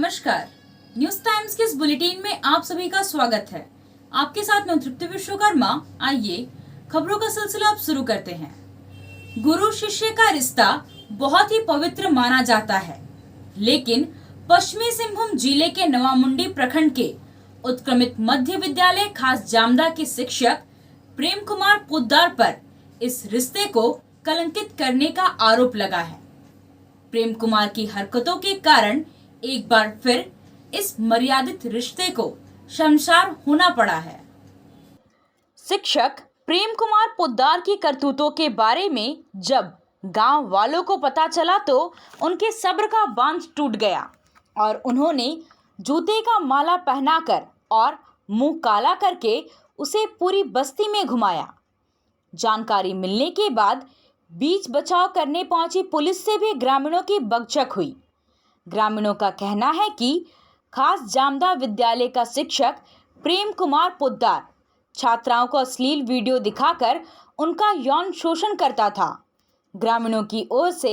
नमस्कार। News times के इस बुलेटिन में आप सभी का स्वागत है। आपके साथ मैं तृप्ति विश्वकर्मा। आइए खबरों का सिलसिला अब शुरू करते हैं। गुरु शिष्य का रिश्ता बहुत ही पवित्र माना जाता है, लेकिन पश्चिमी सिंहभूम जिले के नवामुंडी प्रखंड के उत्क्रमित मध्य विद्यालय खास जामदा के शिक्षक प्रेम कुमार पोद्दार पर इस रिश्ते को कलंकित करने का आरोप लगा है। प्रेम कुमार की हरकतों के कारण एक बार फिर इस मर्यादित रिश्ते को शर्मसार होना पड़ा है। शिक्षक प्रेम कुमार पोद्दार की करतूतों के बारे में जब गांव वालों को पता चला तो उनके सब्र का बांध टूट गया और उन्होंने जूते का माला पहनाकर और मुंह काला करके उसे पूरी बस्ती में घुमाया। जानकारी मिलने के बाद बीच बचाव करने पहुंची पुलिस से भी ग्रामीणों की बकझक हुई। ग्रामीणों का कहना है कि खास जामदा विद्यालय का शिक्षक प्रेम कुमार पोद्दार छात्राओं को अश्लील वीडियो दिखाकर उनका यौन शोषण करता था। ग्रामीणों की ओर से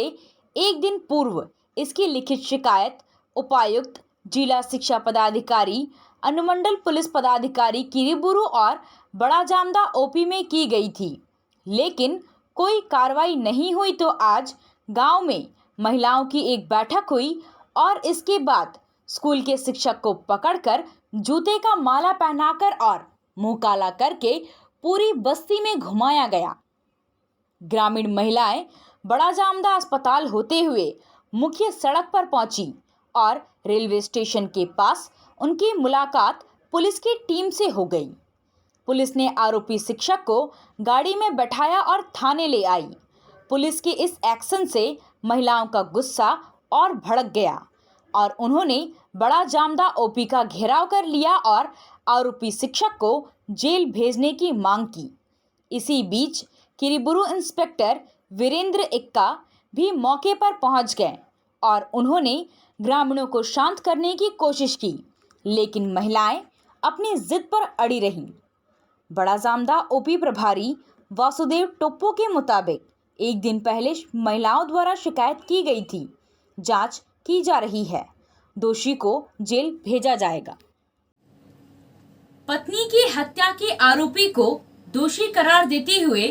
एक दिन पूर्व इसकी लिखित शिकायत उपायुक्त, जिला शिक्षा पदाधिकारी, अनुमंडल पुलिस पदाधिकारी किरीबुरु और बड़ा जामदा ओपी में की गई थी, लेकिन कोई कार्रवाई नहीं हुई। तो आज गांव में महिलाओं की एक बैठक हुई और इसके बाद स्कूल के शिक्षक को पकड़कर जूते का माला पहनाकर और मुंह काला करके पूरी बस्ती में घुमाया गया। ग्रामीण महिलाएं बड़ा जामदा अस्पताल होते हुए मुख्य सड़क पर पहुंची और रेलवे स्टेशन के पास उनकी मुलाकात पुलिस की टीम से हो गई। पुलिस ने आरोपी शिक्षक को गाड़ी में बैठाया और थाने ले आई। पुलिस के इस एक्शन से महिलाओं का गुस्सा और भड़क गया और उन्होंने बड़ा जामदा ओपी का घेराव कर लिया और आरोपी शिक्षक को जेल भेजने की मांग की। इसी बीच किरीबुरु इंस्पेक्टर वीरेंद्र इक्का भी मौके पर पहुंच गए और उन्होंने ग्रामीणों को शांत करने की कोशिश की, लेकिन महिलाएं अपनी जिद पर अड़ी रहीं। बड़ा जामदा ओपी प्रभारी वासुदेव टोप्पो के मुताबिक एक दिन पहले महिलाओं द्वारा शिकायत की गई थी। जांच की जा रही है, दोषी को जेल भेजा जाएगा। पत्नी की हत्या के आरोपी को दोषी करार देते हुए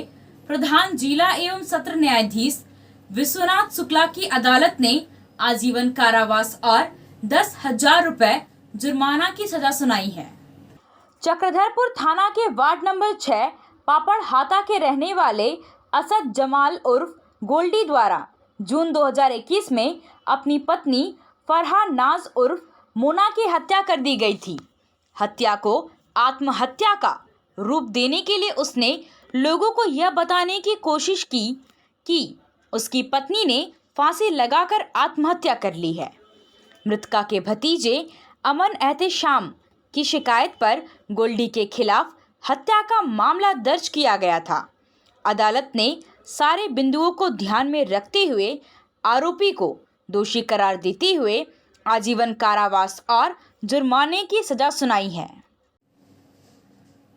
प्रधान जिला एवं सत्र न्यायाधीश विश्वनाथ शुक्ला की अदालत ने आजीवन कारावास और 10,000 रुपए जुर्माना की सजा सुनाई है। चक्रधरपुर थाना के वार्ड नंबर 6 पापड़ हाता के रहने वाले असद जमाल उर्फ गोल्डी द्वारा जून 2021 में अपनी पत्नी फरहा नाज उर्फ मोना की हत्या कर दी गई थी। हत्या को आत्महत्या का रूप देने के लिए उसने लोगों को यह बताने की कोशिश की कि उसकी पत्नी ने फांसी लगाकर आत्महत्या कर ली है। मृतका के भतीजे अमन एहतेशाम की शिकायत पर गोल्डी के खिलाफ हत्या का मामला दर्ज किया गया था। अदालत ने सारे बिंदुओं को ध्यान में रखते हुए आरोपी को दोषी करार देते हुए आजीवन कारावास और जुर्माने की सजा सुनाई है।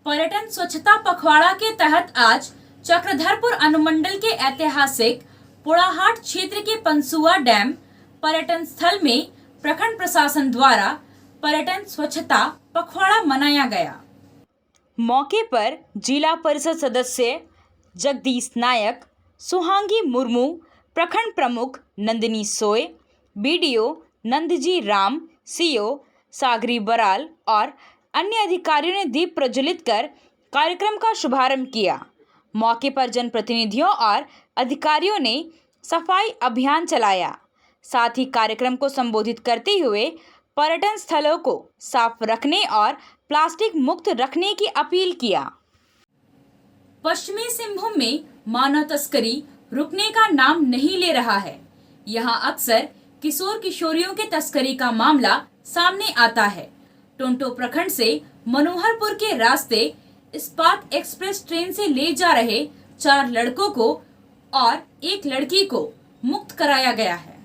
पर्यटन स्वच्छता पखवाड़ा के तहत आज चक्रधरपुर अनुमंडल के ऐतिहासिक पुड़ाहाट क्षेत्र के पंसुआ डैम पर्यटन स्थल में प्रखंड प्रशासन द्वारा पर्यटन स्वच्छता पखवाड़ा मनाया गया। मौके पर जिला परिषद सदस्य जगदीश नायक, सुहांगी मुर्मू, प्रखंड प्रमुख नंदिनी सोय, बीडीओ नंदजी राम, सीओ सागरी बराल और अन्य अधिकारियों ने दीप प्रज्वलित कर कार्यक्रम का शुभारंभ किया। मौके पर जनप्रतिनिधियों और अधिकारियों ने सफाई अभियान चलाया। साथ ही कार्यक्रम को संबोधित करते हुए पर्यटन स्थलों को साफ रखने और प्लास्टिक मुक्त रखने की अपील किया। पश्चिमी सिंहभूम में मानव तस्करी रुकने का नाम नहीं ले रहा है। यहां अक्सर किशोर किशोरियों के तस्करी का मामला सामने आता है। टोंटो प्रखंड से मनोहरपुर के रास्ते इस्पात एक्सप्रेस ट्रेन से ले जा रहे 4 लड़कों को और एक लड़की को मुक्त कराया गया है।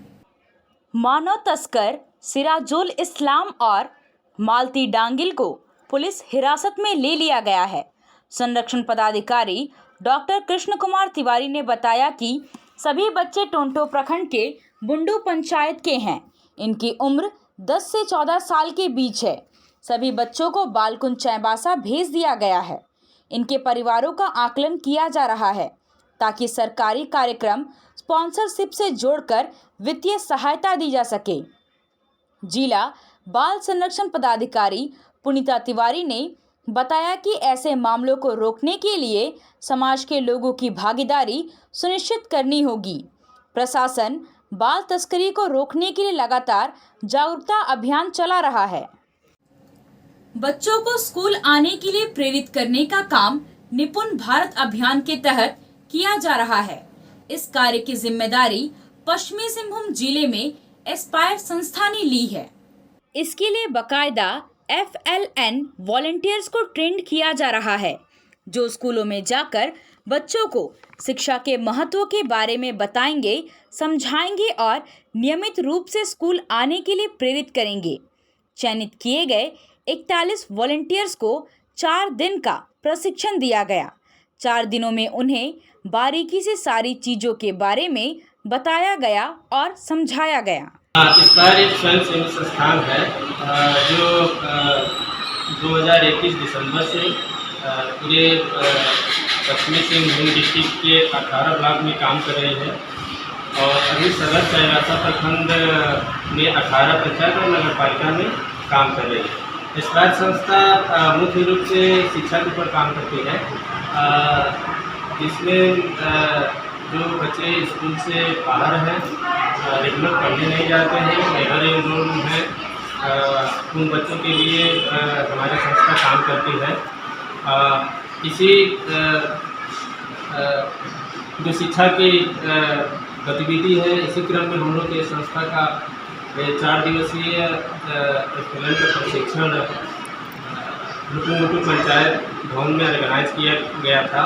मानव तस्कर सिराजुल इस्लाम और मालती डांगिल को पुलिस हिरासत में ले लिया गया है। संरक्षण पदाधिकारी डॉक्टर कृष्ण कुमार तिवारी ने बताया कि सभी बच्चे टोंटो प्रखंड के बुंडू पंचायत के हैं। इनकी उम्र 10 से 14 साल के बीच है। सभी बच्चों को बालकुंज चाईबासा भेज दिया गया है। इनके परिवारों का आकलन किया जा रहा है ताकि सरकारी कार्यक्रम स्पॉन्सरशिप से जोड़कर वित्तीय सहायता दी जा सके। जिला बाल संरक्षण पदाधिकारी पुनीता तिवारी ने बताया कि ऐसे मामलों को रोकने के लिए समाज के लोगों की भागीदारी सुनिश्चित करनी होगी। प्रशासन बाल तस्करी को रोकने के लिए लगातार जागरूकता अभियान चला रहा है। बच्चों को स्कूल आने के लिए प्रेरित करने का काम निपुण भारत अभियान के तहत किया जा रहा है। इस कार्य की जिम्मेदारी पश्चिमी सिंहभूम जिले में एस्पायर संस्था ने ली है। इसके लिए बकायदा FLN वॉलंटियर्स को ट्रेंड किया जा रहा है, जो स्कूलों में जाकर बच्चों को शिक्षा के महत्व के बारे में बताएंगे, समझाएंगे और नियमित रूप से स्कूल आने के लिए प्रेरित करेंगे। चयनित किए गए 41 वॉलंटियर्स को 4 दिन का प्रशिक्षण दिया गया। 4 दिनों में उन्हें बारीकी से सारी चीज़ों के बारे में बताया गया और समझाया गया। एस्पायर एक स्वयंसेवी संस्थान है जो 2021 दिसंबर से पूरे पश्चिमी सिंहभूम डिस्ट्रिक्ट के 18 ब्लॉक में काम कर रही है और अभी सदर चाईबासा प्रखंड में 18 पंचायत और नगर पालिका में काम कर रही है। एस्पायर संस्था मुख्य रूप से शिक्षा के ऊपर काम करती है, जिसमें जो बच्चे स्कूल से बाहर हैं, रेगुलर पढ़ने नहीं जाते हैं, नेवर एनरोल हैं, उन बच्चों के लिए हमारी संस्था काम करती है। इसी जो शिक्षा की गतिविधि है, इसी क्रम में हम लोग के संस्था का 4 दिवसीय FLN का प्रशिक्षण लुटू पंचायत भवन में ऑर्गेनाइज किया गया था।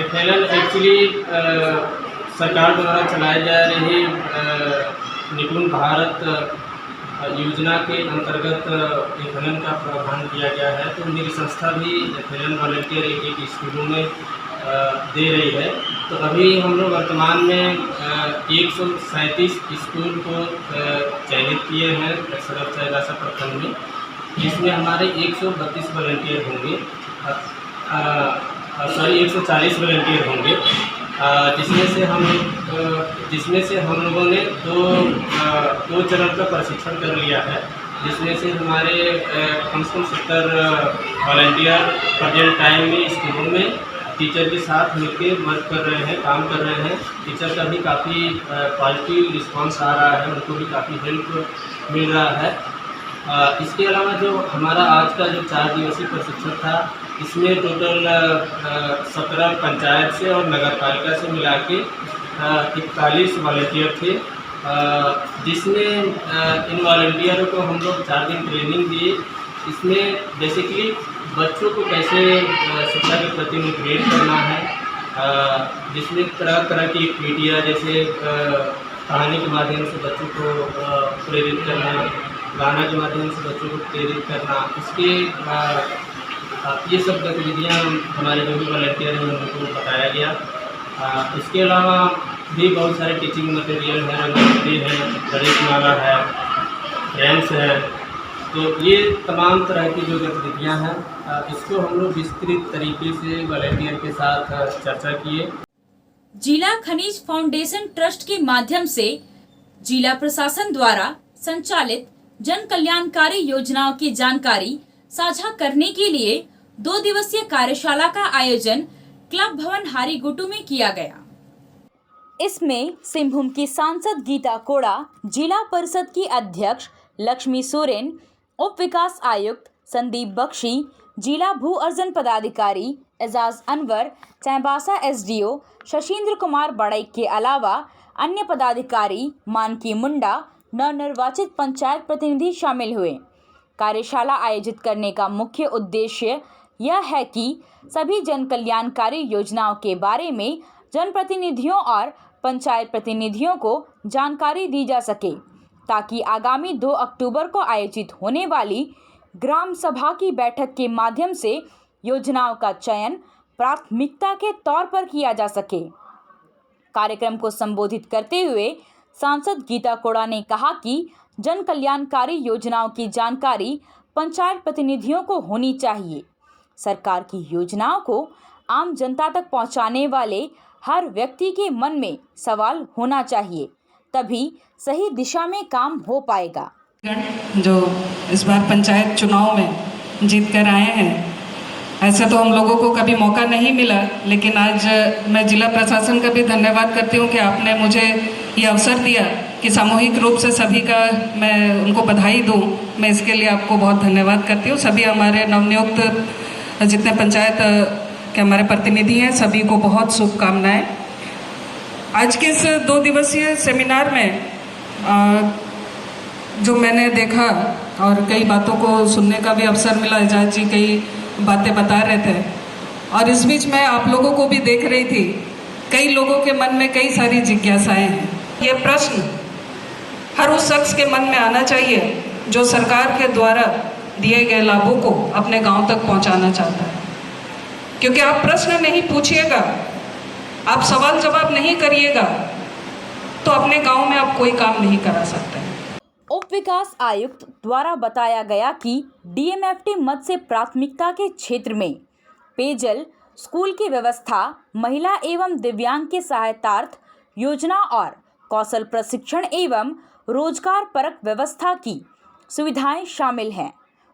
FLN एक्चुअली सरकार द्वारा चलाई जा रही निपुण भारत योजना के अंतर्गत FLN का प्रावधान किया गया है, तो मेरी संस्था भी FLN वॉलंटियर एक स्कूलों में दे रही है। तो अभी हम लोग वर्तमान में 137 स्कूल को चयनित किए हैं सदर चाईबासा प्रखंड में, जिसमें हमारे 132 वॉलंटियर होंगे, 140 वॉलंटियर होंगे, जिसमें से हम लोगों ने दो चरण का प्रशिक्षण कर लिया है, जिसमें से हमारे कम से कम 70 वॉलंटियर प्रेजेंट टाइम में स्कूलों में टीचर के साथ मिलकर वर्क कर रहे हैं, काम कर रहे हैं। टीचर का भी काफ़ी पॉजिटिव रिस्पांस आ रहा है, उनको भी काफ़ी हेल्प मिल रहा है। इसके अलावा जो हमारा आज का जो 4 दिवसीय प्रशिक्षण था, इसमें टोटल 17 पंचायत से और नगर पालिका से मिला के 41 वॉलंटियर थे, जिसमें इन वॉलंटियरों को हम लोग 4 दिन ट्रेनिंग दिए। इसमें बेसिकली बच्चों को कैसे शिक्षा के प्रति मोटिवेट करना है, जिसमें तरह तरह की एक्टिविटियाँ जैसे कहानी के माध्यम से बच्चों को प्रेरित करना, गाना के माध्यम से बच्चों को प्रेरित करना, इसके ये सब गतिविधियाँ हमारे जो भी वॉलंटियर हैं उनको बताया गया। इसके अलावा भी बहुत सारे टीचिंग मटेरियल है, रंगोली है, गणेश माला है, रैम्स है, तो ये तमाम तरह की जो गतिविधियाँ हैं इसको हम लोग विस्तृत तरीके से वॉलंटियर के साथ चर्चा किए। जिला खनिज फाउंडेशन ट्रस्ट के माध्यम से जिला प्रशासन द्वारा संचालित जन कल्याणकारी योजनाओं की जानकारी साझा करने के लिए 2 दिवसीय कार्यशाला का आयोजन क्लब भवन हारीगुटू में किया गया। इसमें सिंहभूम की सांसद गीता कोड़ा, जिला परिषद की अध्यक्ष लक्ष्मी सोरेन, उप विकास आयुक्त संदीप बख्शी, जिला भू अर्जन पदाधिकारी एजाज अनवर, चाईबासा SDO शशीन्द्र कुमार बड़ई के अलावा अन्य पदाधिकारी मानकी मुंडा, नवनिर्वाचित पंचायत प्रतिनिधि शामिल हुए। कार्यशाला आयोजित करने का मुख्य उद्देश्य यह है कि सभी जन कल्याणकारी योजनाओं के बारे में जनप्रतिनिधियों और पंचायत प्रतिनिधियों को जानकारी दी जा सके, ताकि आगामी 2 अक्टूबर को आयोजित होने वाली ग्राम सभा की बैठक के माध्यम से योजनाओं का चयन प्राथमिकता के तौर पर किया जा सके। कार्यक्रम को संबोधित करते हुए सांसद गीता कोड़ा ने कहा कि जन कल्याणकारी योजनाओं की जानकारी पंचायत प्रतिनिधियों को होनी चाहिए। सरकार की योजनाओं को आम जनता तक पहुंचाने वाले हर व्यक्ति के मन में सवाल होना चाहिए, तभी सही दिशा में काम हो पाएगा। जो इस बार पंचायत चुनाव में जीत कर आए हैं, ऐसे तो हम लोगों को कभी मौका नहीं मिला, लेकिन आज मैं जिला प्रशासन का भी धन्यवाद करती हूँ कि आपने मुझे ये अवसर दिया कि सामूहिक रूप से सभी का मैं उनको बधाई दूँ। मैं इसके लिए आपको बहुत धन्यवाद करती हूँ। सभी हमारे नवनियुक्त जितने पंचायत के हमारे प्रतिनिधि हैं, सभी को बहुत शुभकामनाएं। आज के इस 2 दिवसीय सेमिनार में जो मैंने देखा और कई बातों को सुनने का भी अवसर मिला, एजाज जी कई बातें बता रहे थे, और इस बीच मैं आप लोगों को भी देख रही थी। कई लोगों के मन में कई सारी जिज्ञासाएं हैं। ये प्रश्न हर उस शख्स के मन में आना चाहिए जो सरकार के द्वारा दिए गए लाभों को अपने गांव तक पहुंचाना चाहता है। क्योंकि आप प्रश्न नहीं पूछिएगा, आप सवाल जवाब नहीं करिएगा, तो अपने गांव में आप कोई काम नहीं करा सकते। उप विकास आयुक्त द्वारा बताया गया कि डीएमएफटी मद से प्राथमिकता के क्षेत्र में पेयजल, स्कूल की व्यवस्था, महिला एवं दिव्यांग के सहायतार्थ योजना और कौशल प्रशिक्षण एवं रोजगार परक व्यवस्था की सुविधाएं शामिल हैं।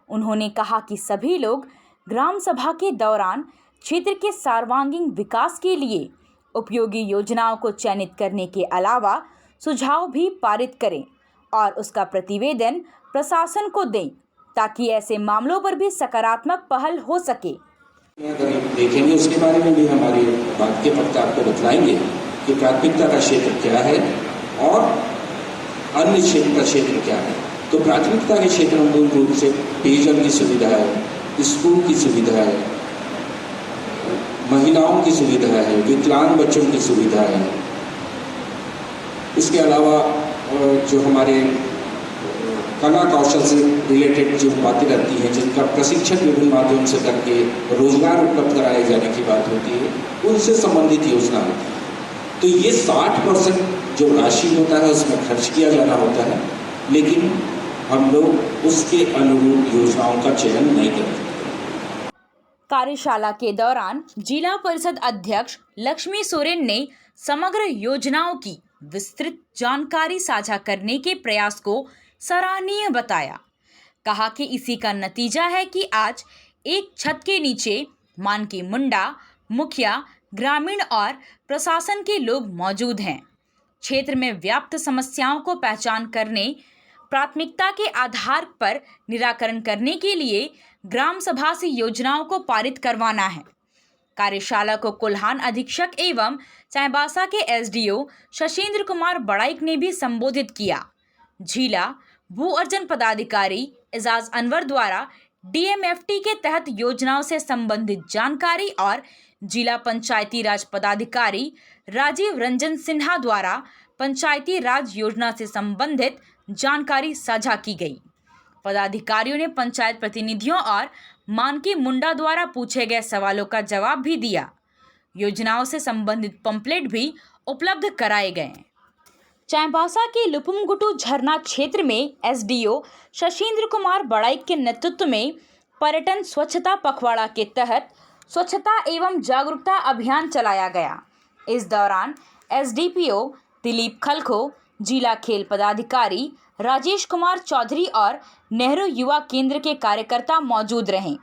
उन्होंने कहा कि सभी लोग ग्राम सभा के दौरान क्षेत्र के सर्वांगीण विकास के लिए उपयोगी योजनाओं को चयनित करने के अलावा सुझाव भी पारित करें और उसका प्रतिवेदन प्रशासन को दें, ताकि ऐसे मामलों पर भी सकारात्मक पहल हो सके। अगर देखेंगे उसके बारे में भी हमारे बात के वक्त आपको बतलाएंगे कि प्राथमिकता का क्षेत्र क्या है और अन्य क्षेत्र का क्षेत्र क्या है। तो प्राथमिकता के क्षेत्र में मूल रूप से पेयजल की सुविधा है, स्कूल की सुविधा है, महिलाओं की सुविधा है, विकलांग बच्चों की सुविधा है। इसके अलावा जो हमारे कला कौशल से रिलेटेड जो बातें रहती हैं, जिनका प्रशिक्षण विभिन्न माध्यम से करके रोजगार उपलब्ध कराए जाने की बात होती है, उनसे संबंधित योजना होती है। तो ये 60% जो राशि होता है उसमें खर्च किया जाना होता है, लेकिन हम लोग उसके अनुरूप योजनाओं का चयन नहीं करते। कार्यशाला के दौरान जिला परिषद अध्यक्ष लक्ष्मी सोरेन ने समग्र योजनाओं की विस्तृत जानकारी साझा करने के प्रयास को सराहनीय बताया। कहा कि इसी का नतीजा है कि आज एक छत के नीचे मानकी मुंडा, मुखिया, ग्रामीण और प्रशासन के लोग मौजूद हैं। क्षेत्र में व्याप्त समस्याओं को पहचान करने, प्राथमिकता के आधार पर निराकरण करने के लिए ग्राम सभा से योजनाओं को पारित करवाना है। कार्यशाला को कुल्हान अधीक्षक एवं चाईबासा के एसडीओ शशीन्द्र कुमार बड़ाइक ने भी संबोधित किया। जिला भू अर्जन पदाधिकारी एजाज अनवर द्वारा डीएमएफटी के तहत योजनाओं से संबंधित जानकारी और जिला पंचायती राज पदाधिकारी राजीव रंजन सिन्हा द्वारा पंचायती राज योजना से संबंधित जानकारी साझा की गई। पदाधिकारियों ने पंचायत प्रतिनिधियों और मानकी मुंडा द्वारा पूछे गए सवालों का जवाब भी दिया। योजनाओं से संबंधित पंपलेट भी उपलब्ध कराए गए। चाईबासा के लुपुमगुटू झरना क्षेत्र में एसडीओ शशीन्द्र कुमार बड़ाइक के नेतृत्व में पर्यटन स्वच्छता पखवाड़ा के तहत स्वच्छता एवं जागरूकता अभियान चलाया गया। इस दौरान एसडीपीओ दिलीप खलखो, जिला खेल पदाधिकारी राजेश कुमार चौधरी और नेहरू युवा केंद्र के कार्यकर्ता मौजूद रहे।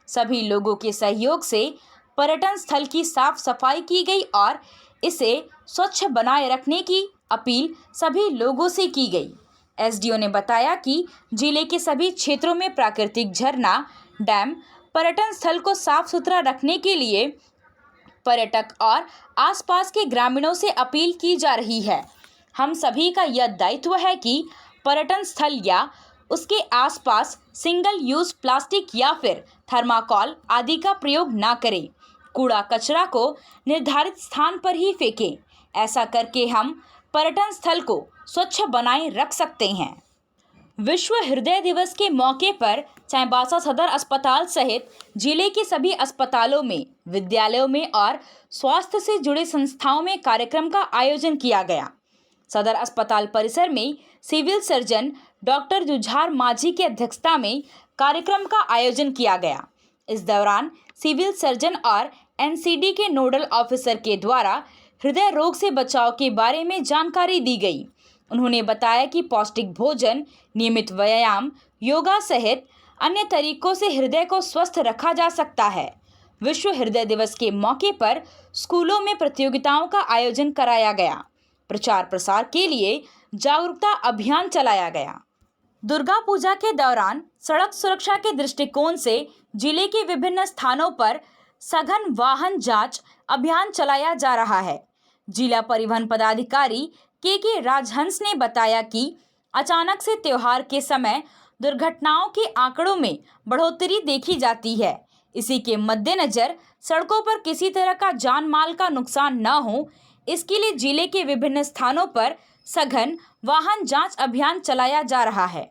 सभी लोगों के सहयोग से पर्यटन स्थल की साफ सफाई की गई और इसे स्वच्छ बनाए रखने की अपील सभी लोगों से की गई। एसडीओ ने बताया कि जिले के सभी क्षेत्रों में प्राकृतिक झरना, डैम, पर्यटन स्थल को साफ सुथरा रखने के लिए पर्यटक और आसपास के ग्रामीणों से अपील की जा रही है। हम सभी का यह दायित्व है कि पर्यटन स्थल या उसके आसपास सिंगल यूज प्लास्टिक या फिर थर्माकोल आदि का प्रयोग ना करें। कूड़ा कचरा को निर्धारित स्थान पर ही फेंकें। ऐसा करके हम पर्यटन स्थल को स्वच्छ बनाए रख सकते हैं। विश्व हृदय दिवस के मौके पर चाईबासा सदर अस्पताल सहित जिले के सभी अस्पतालों में, विद्यालयों में और स्वास्थ्य से जुड़े संस्थाओं में कार्यक्रम का आयोजन किया गया। सदर अस्पताल परिसर में सिविल सर्जन डॉक्टर जुझार माझी की अध्यक्षता में कार्यक्रम का आयोजन किया गया। इस दौरान सिविल सर्जन और एनसीडी के नोडल ऑफिसर के द्वारा हृदय रोग से बचाव के बारे में जानकारी दी गई। उन्होंने बताया कि पौष्टिक भोजन, नियमित व्यायाम, योगा सहित अन्य तरीकों से हृदय को स्वस्थ रखा जा सकता है। विश्व हृदय दिवस के मौके पर स्कूलों में प्रतियोगिताओं का आयोजन कराया गया। प्रचार प्रसार के लिए जागरूकता अभियान चलाया गया। दुर्गा पूजा के दौरान सड़क सुरक्षा के दृष्टिकोण से जिले के विभिन्न स्थानों पर सघन वाहन जांच अभियान चलाया जा रहा है। जिला परिवहन पदाधिकारी के राजहंस ने बताया कि अचानक से त्योहार के समय दुर्घटनाओं के आंकड़ों में बढ़ोतरी देखी जाती है। इसी के मद्देनजर सड़कों पर किसी तरह का जान माल का नुकसान न हो, इसके लिए जिले के विभिन्न स्थानों पर सघन वाहन जांच अभियान चलाया जा रहा है।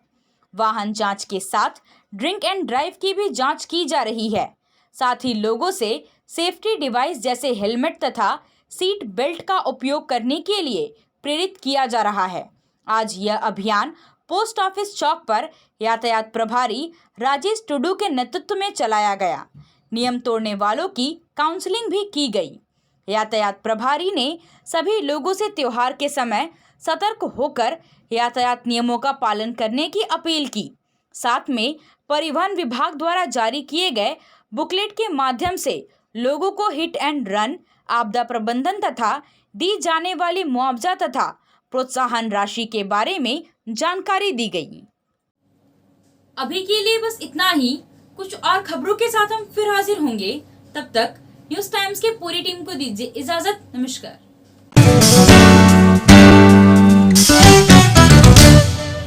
वाहन जांच के साथ ड्रिंक एंड ड्राइव की भी जांच की जा रही है। साथ ही लोगों से सेफ्टी डिवाइस जैसे हेलमेट तथा सीट बेल्ट का उपयोग करने के लिए प्रेरित किया जा रहा है। आज यह अभियान पोस्ट ऑफिस चौक पर यातायात प्रभारी राजेश टुडू के नेतृत्व में चलाया गया। नियम तोड़ने वालों की काउंसलिंग भी की गई। यातायात प्रभारी ने सभी लोगों से त्योहार के समय सतर्क होकर यातायात नियमों का पालन करने की अपील की। साथ में परिवहन विभाग द्वारा जारी किए गए बुकलेट के माध्यम से लोगों को हिट एंड रन, आपदा प्रबंधन तथा दी जाने वाली मुआवजा तथा प्रोत्साहन राशि के बारे में जानकारी दी गई। अभी के लिए बस इतना ही। कुछ और खबरों के साथ हम फिर हाजिर होंगे। तब तक न्यूज़ टाइम्स की पूरी टीम को दीजिए इजाजत। नमस्कार।